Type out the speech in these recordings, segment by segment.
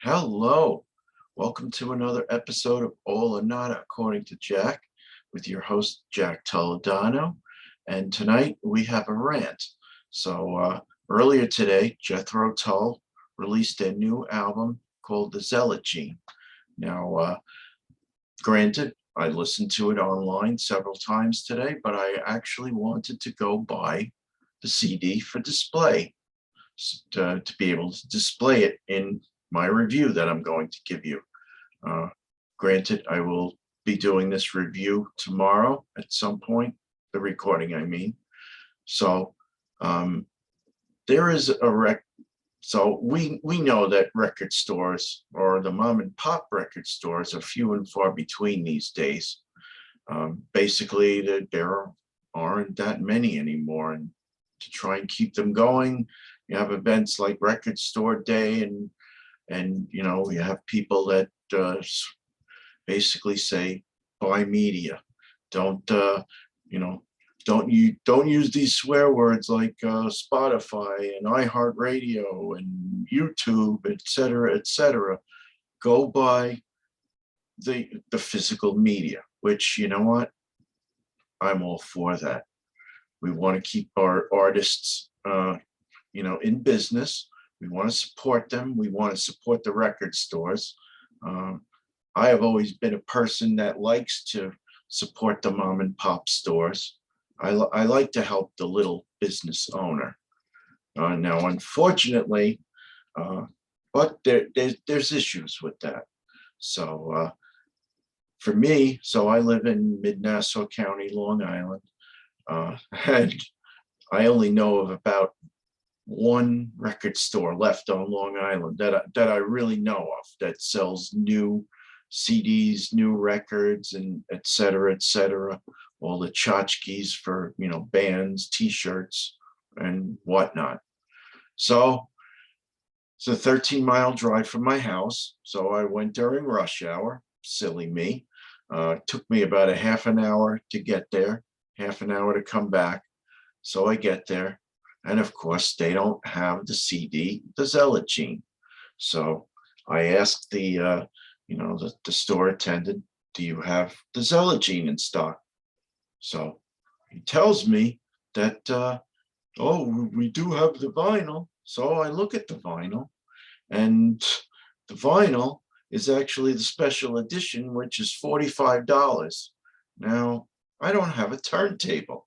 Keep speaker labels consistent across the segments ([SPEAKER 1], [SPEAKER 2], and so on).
[SPEAKER 1] Hello, welcome to another episode of All or Nada According to Jack with your host, Jack Toledano. And tonight we have a rant. Earlier today, Jethro Tull released a new album called The Zealot Gene. Now, granted, I listened to it online several times today, but I actually wanted to go buy the CD for display to be able to display it in my review that I'm going to give you. Uh, Granted, I will be doing this review tomorrow at some point, the recording, I mean. So there is a So we know that record stores or the mom and pop record stores are few and far between these days. Basically, there aren't that many anymore, and to try and keep them going, you have events like Record Store Day, and you have people that basically say buy media, don't you know don't use these swear words like Spotify and iHeartRadio and YouTube, etc., etc. Go buy the physical media, which, you know what, I'm all for that. We want to keep our artists in business. We want to support them. We want to support the record stores. um, I have always been a person that likes to support the mom and pop stores. I like to help the little business owner. Now, unfortunately, but there's issues with that. So for me, I live in Mid-Nassau County, Long Island, and I only know of about one record store left on Long Island that I really know of that sells new CDs, new records, and et cetera, all the tchotchkes for bands, T-shirts, and whatnot. So it's a 13-mile drive from my house. So I went during rush hour. Silly me. Took me about a half an hour to get there, half an hour to come back. So I get there, and of course they don't have the CD, the Zealot Gene. So I asked the store attendant, "Do you have the Zealot Gene in stock?" So he tells me that, "Oh, we do have the vinyl." So I look at the vinyl, and the vinyl is actually the special edition, which is $45. Now, I don't have a turntable.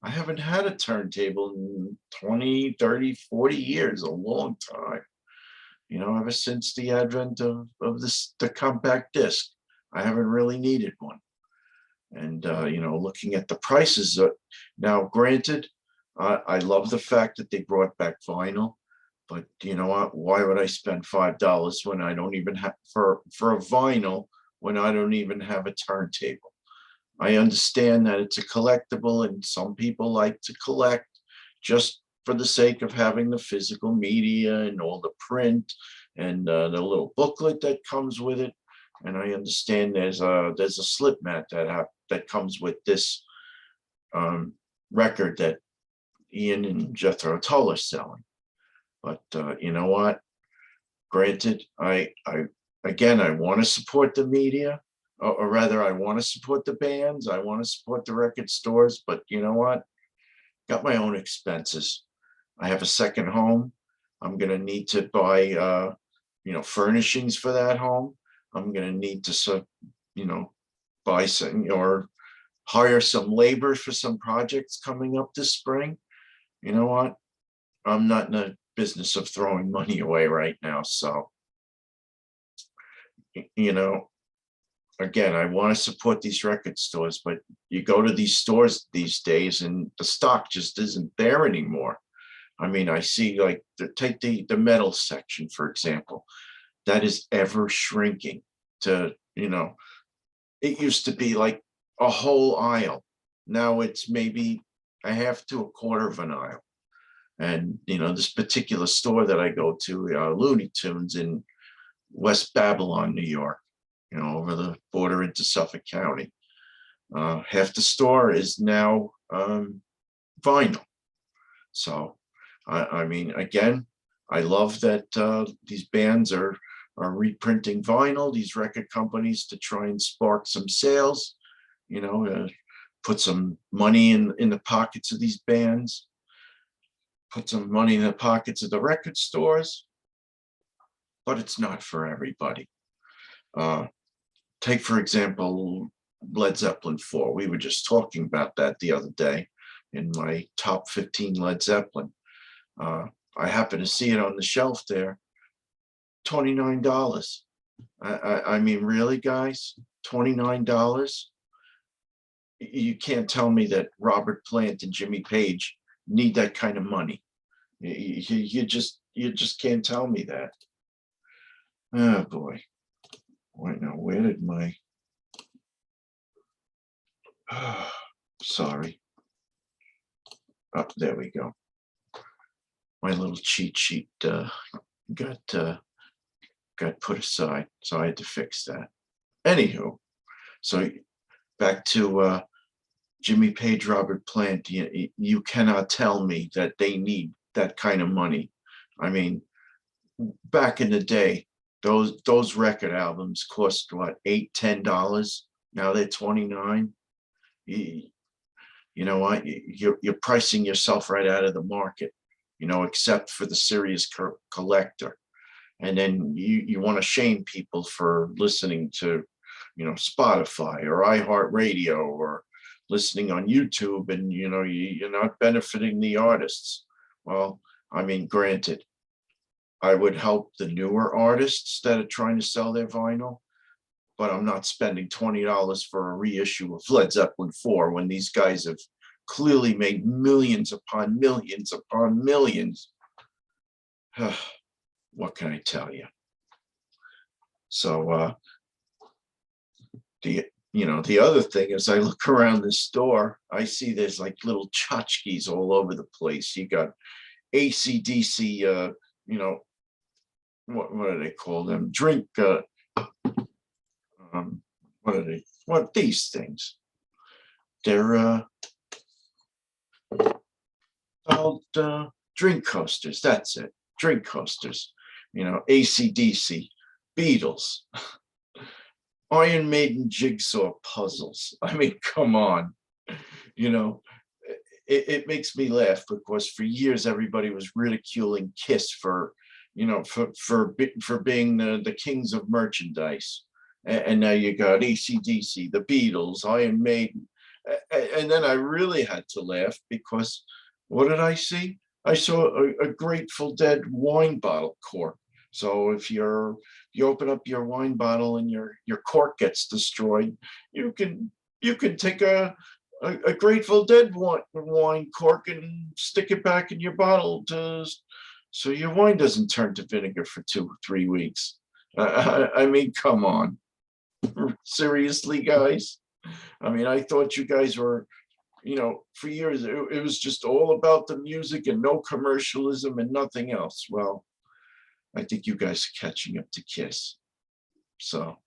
[SPEAKER 1] I haven't had a turntable in 20, 30, 40 years, a long time. Ever since the advent of the compact disc, I haven't really needed one. And, looking at the prices, now granted, I love the fact that they brought back vinyl, but you know what? Why would I spend $5 when I don't even have for a vinyl when I don't even have a turntable? I understand that it's a collectible, and some people like to collect just for the sake of having the physical media and all the print and the little booklet that comes with it. And I understand there's a slip mat that comes with this record that Ian and Jethro Tull are selling. But you know what? Granted, I want to support the media, or rather, I want to support the bands. I want to support the record stores. But you know what? Got my own expenses. I have a second home. I'm going to need to buy, furnishings for that home. I'm going to need to, buy some or hire some labor for some projects coming up this spring. You know what? I'm not in the business of throwing money away right now. So, again, I want to support these record stores, but you go to these stores these days and the stock just isn't there anymore. I mean, I see, like, take the metal section, for example, that is ever shrinking to, it used to be like a whole aisle. Now it's maybe a half to a quarter of an aisle. And, this particular store that I go to, Looney Tunes in West Babylon, New York, over the border into Suffolk County. Half the store is now vinyl. So, I mean, again, I love that these bands are are reprinting vinyl, these record companies, to try and spark some sales, put some money in the pockets of these bands, put some money in the pockets of the record stores, but it's not for everybody. Take, for example, Led Zeppelin 4. We were just talking about that the other day in my top 15 Led Zeppelin. I happened to see it on the shelf there, $29. I mean, really, guys, $29? You can't tell me that Robert Plant and Jimmy Page need that kind of money. You just can't tell me that. Oh boy. Wait, now where did my sorry. Oh, there we go. My little cheat sheet got put aside, so I had to fix that. Anywho, so back to Jimmy Page, Robert Plant. You cannot tell me that they need that kind of money. I mean, back in the day, those record albums cost what, $8-10? Now they're $29. You know what? You're pricing yourself right out of the market, except for the serious collector. And then you want to shame people for listening to, Spotify or iHeartRadio or listening on YouTube, and you're not benefiting the artists. Well, I mean, granted, I would help the newer artists that are trying to sell their vinyl, but I'm not spending $20 for a reissue of Led Zeppelin 4 when these guys have clearly made millions upon millions upon millions. What can I tell you? So the other thing is, I look around the store, I see there's like little tchotchkes all over the place. You got AC/DC, what do they call them? Drink, what these things? They're called drink coasters. That's it, drink coasters. AC/DC, Beatles, Iron Maiden jigsaw puzzles. I mean, come on. It makes me laugh because for years everybody was ridiculing Kiss for being the kings of merchandise, and now you got AC/DC, the Beatles, Iron Maiden, and then I really had to laugh because what did I see? I saw a Grateful Dead wine bottle cork. So if you open up your wine bottle and your cork gets destroyed, you can take a Grateful Dead wine cork and stick it back in your bottle so your wine doesn't turn to vinegar for 2 or 3 weeks. I mean, come on. Seriously, guys? I mean, I thought you guys were, for years, it was just all about the music and no commercialism and nothing else. Well, I think you guys are catching up to Kiss. So,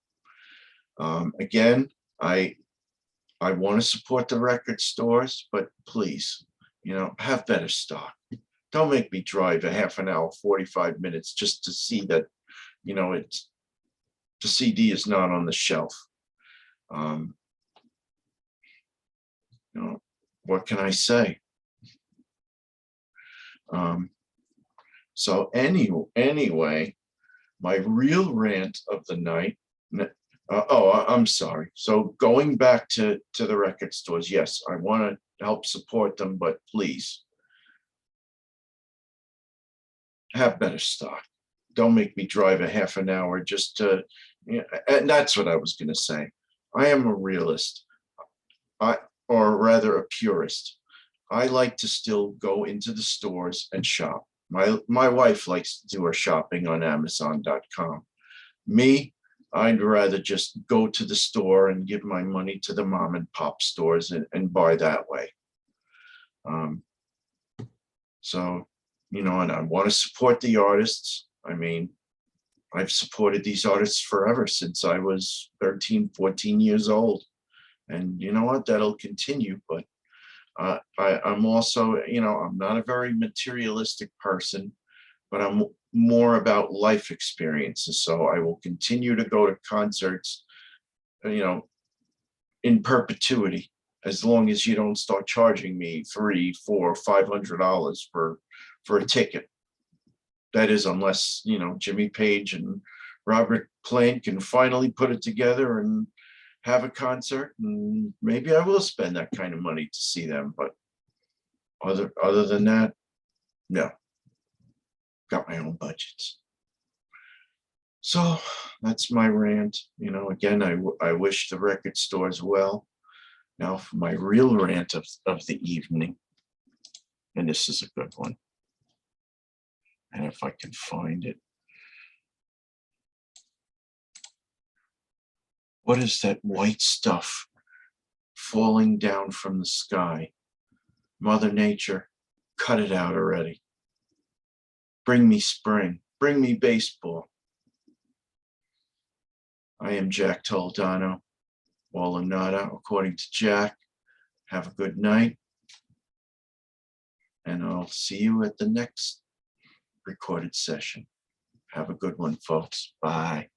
[SPEAKER 1] again, I want to support the record stores, but please, have better stock. Don't make me drive a half an hour, 45 minutes just to see that, the CD is not on the shelf. What can I say? So anyway, my real rant of the night. I'm sorry. So going back to the record stores, yes, I want to help support them, but please have better stock. Don't make me drive a half an hour just to, and that's what I was going to say. I am a realist, or rather a purist. I like to still go into the stores and shop. My wife likes to do her shopping on Amazon.com. Me, I'd rather just go to the store and give my money to the mom and pop stores and buy that way. So, and I want to support the artists. I mean, I've supported these artists forever since I was 13, 14 years old. And you know what? That'll continue. But I'm also, I'm not a very materialistic person. but I'm more about life experiences. So I will continue to go to concerts, in perpetuity, as long as you don't start charging me $300, $400, $500 for a ticket. That is, unless, Jimmy Page and Robert Plant can finally put it together and have a concert, and maybe I will spend that kind of money to see them. But other than that, no. Got my own budgets. So that's my rant. Again, I wish the record stores well. Now for my real rant of the evening, and this is a good one. And if I can find it. What is that white stuff falling down from the sky? Mother Nature, cut it out already. Bring me spring. Bring me baseball. I am Jack Toledano, Walla Nada, according to Jack. Have a good night. And I'll see you at the next recorded session. Have a good one, folks. Bye.